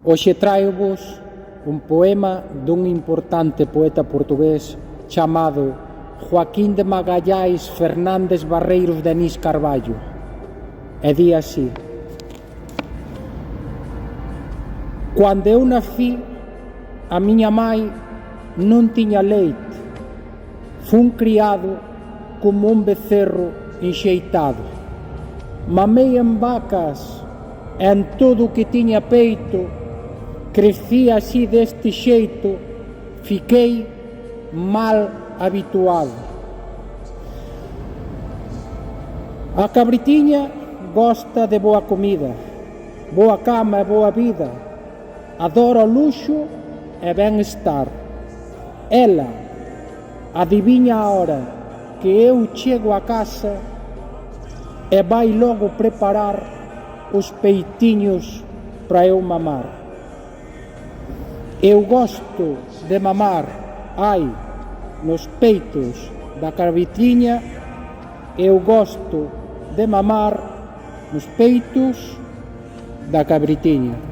Hoxe traio-vos un poema dun importante poeta portugués chamado Joaquín de Magalhães Fernández Barreiros de Anís Carballo. E di así: Cando eu nací, a miña mai non tiña leite. Fun criado como un becerro enxeitado. Mamei en vacas e en todo o que tiña peito. Crecí así deste xeito, fiquei mal habituado. A cabritiña gosta de boa comida, boa cama e boa vida, adora o luxo e ben-estar. Ela adiviña a hora que eu chego a casa e vai logo preparar os peitiños para eu mamar. Eu gosto de mamar, ai, nos peitos da cabritiña. Eu gosto de mamar nos peitos da cabritiña.